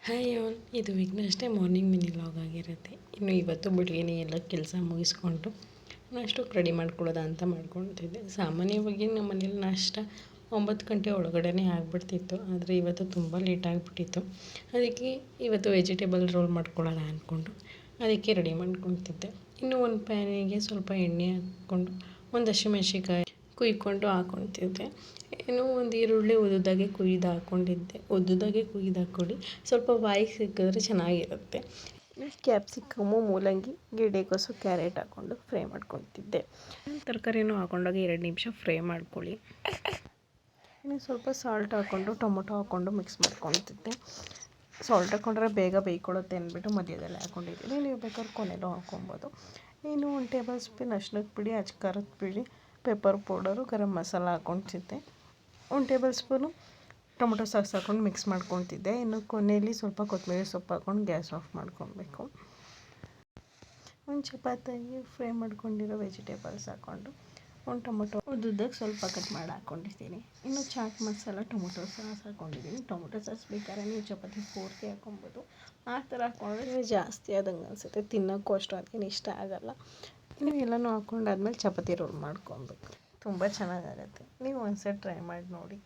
Hi all, ಇದು Vignesh day morning mini vlog ಆಗಿರುತ್ತೆ. ಇನ್ನು ಇವತ್ತು ಬೆಳಗ್ಗೆನೇ ಎಲ್ಲ ಕೆಲಸ ಮುಗಿಸ್ಕೊಂಡು ನಾಷ್ಟಕ್ಕೆ ರೆಡಿ ಮಾಡ್ಕೊಳ್ಳೋದ ಅಂತ ಮಾಡ್ಕೊಳ್ತಿದ್ದೆ. ಸಾಮಾನ್ಯವಾಗಿ ನಮ್ಮ ಮನೇಲಿ ನಾಷ್ಟ 9 ಗಂಟೆ ಒಳಗಡೆ ಆಗಿಬಿಡ್ತಿತ್ತು. ಆದರೆ ಇವತ್ತು ತುಂಬ ಲೇಟ್ ಆಗಿಬಿಟ್ಟಿತ್ತು. ಅದಕ್ಕೆ ಇವತ್ತು ವೆಜಿಟೇಬಲ್ ರೋಲ್ ಮಾಡ್ಕೊಳ್ಳೋಣ ಅಂದ್ಕೊಂಡು ಅದಕ್ಕೆ ರೆಡಿ ಮಾಡ್ಕೊಳ್ತಿದ್ದೆ. ಇನ್ನು ಒಂದು ಪ್ಯಾನಿಗೆ ಸ್ವಲ್ಪ ಎಣ್ಣೆ ಹಾಕ್ಕೊಂಡು ಒಂದು ಹಸಿಮೆಣ್ಸಿಕಾಯಿ ಕುಯ್ಕೊಂಡು ಹಾಕ್ಕೊತಿದ್ದೆ. ಏನೋ ಒಂದು ಈರುಳ್ಳಿ ಉದ್ದುದಾಗೆ ಕುಯ್ದು ಹಾಕ್ಕೊಂಡಿದ್ದೆ. ಉದ್ದುದಾಗೆ ಕುಯ್ದು ಹಾಕ್ಕೊಳ್ಳಿ, ಸ್ವಲ್ಪ ಬಾಯಿಗೆ ಸಿಕ್ಕಿದ್ರೆ ಚೆನ್ನಾಗಿರುತ್ತೆ. ಕ್ಯಾಪ್ಸಿಕಮ್ಮು, ಮೂಲಂಗಿ, ಗೆಡ್ಡೆಕೋಸು, ಕ್ಯಾರೆಟ್ ಹಾಕ್ಕೊಂಡು ಫ್ರೈ ಮಾಡ್ಕೊತಿದ್ದೆ. ತರಕಾರಿನೂ ಹಾಕೊಂಡಾಗ 2 ನಿಮಿಷ ಫ್ರೈ ಮಾಡ್ಕೊಳ್ಳಿ. ಇನ್ನು ಸ್ವಲ್ಪ ಸಾಲ್ಟ್ ಹಾಕ್ಕೊಂಡು ಟೊಮೊಟೊ ಹಾಕ್ಕೊಂಡು ಮಿಕ್ಸ್ ಮಾಡ್ಕೊತಿದ್ದೆ. ಸಾಲ್ಟ್ ಹಾಕ್ಕೊಂಡ್ರೆ ಬೇಗ ಬೇಯ್ಕೊಳ್ಳುತ್ತೆ ಅಂದ್ಬಿಟ್ಟು ಮಧ್ಯದಲ್ಲಿ ಹಾಕ್ಕೊಂಡಿದ್ದೀನಿ. ನೀವು ಬೇಕಾದ್ರೆ ಕೊನೆಯಲ್ಲೂ ಹಾಕ್ಕೊಬೋದು. ಇನ್ನು 1 ಟೇಬಲ್ ಸ್ಪೂನ್ ಅರ್ಶಿನದ ಪುಡಿ, ಖಾರದ ಪುಡಿ, ಪೆಪ್ಪರ್ ಪೌಡರು, ಗರಂ ಮಸಾಲ ಹಾಕ್ಕೊತಿದ್ದೆ. 1 ಟೇಬಲ್ ಸ್ಪೂನು ಟೊಮೊಟೊ ಸಾಸ್ ಹಾಕ್ಕೊಂಡು ಮಿಕ್ಸ್ ಮಾಡ್ಕೊತಿದ್ದೆ. ಇನ್ನು ಕೊನೆಯಲ್ಲಿ ಸ್ವಲ್ಪ ಕೊತ್ತಂಬರಿ ಸೊಪ್ಪು ಹಾಕ್ಕೊಂಡು ಗ್ಯಾಸ್ ಆಫ್ ಮಾಡ್ಕೊಬೇಕು. ಒಂದು ಚಪಾತಿಗೆ ಫ್ರೈ ಮಾಡ್ಕೊಂಡಿರೋ ವೆಜಿಟೇಬಲ್ಸ್ ಹಾಕ್ಕೊಂಡು ಒಂದು ಟೊಮೊಟೊ ಉದ್ದುದಾಗಿ ಸ್ವಲ್ಪ ಕಟ್ ಮಾಡಿ ಹಾಕ್ಕೊಂಡಿದ್ದೀನಿ. ಇನ್ನು ಚಾಟ್ ಮಸಾಲ, ಟೊಮೊಟೊ ಸಾಸ್ ಹಾಕ್ಕೊಂಡಿದ್ದೀನಿ. ಟೊಮೊಟೊ ಸಾಸ್ ಬೇಕಾದ್ರೆ ನೀವು ಚಪಾತಿ ಪೂರ್ತಿ ಹಾಕ್ಕೊಬೋದು. ಆ ಥರ ಹಾಕ್ಕೊಂಡ್ರೆ ಜಾಸ್ತಿ ಆದಂಗೆ ಅನಿಸುತ್ತೆ, ತಿನ್ನೋಕ್ಕೂ ಅಷ್ಟು ಅದಕ್ಕೇನು ಇಷ್ಟ ಆಗೋಲ್ಲ. ಇನ್ನು ಎಲ್ಲನೂ ಹಾಕ್ಕೊಂಡಾದ್ಮೇಲೆ ಚಪಾತಿ ರೋಲ್ ಮಾಡ್ಕೊಬೇಕು. ತುಂಬ ಚೆನ್ನಾಗಾಗತ್ತೆ. ನೀವು ಒಂದ್ಸರಿ ಟ್ರೈ ಮಾಡಿ ನೋಡಿ.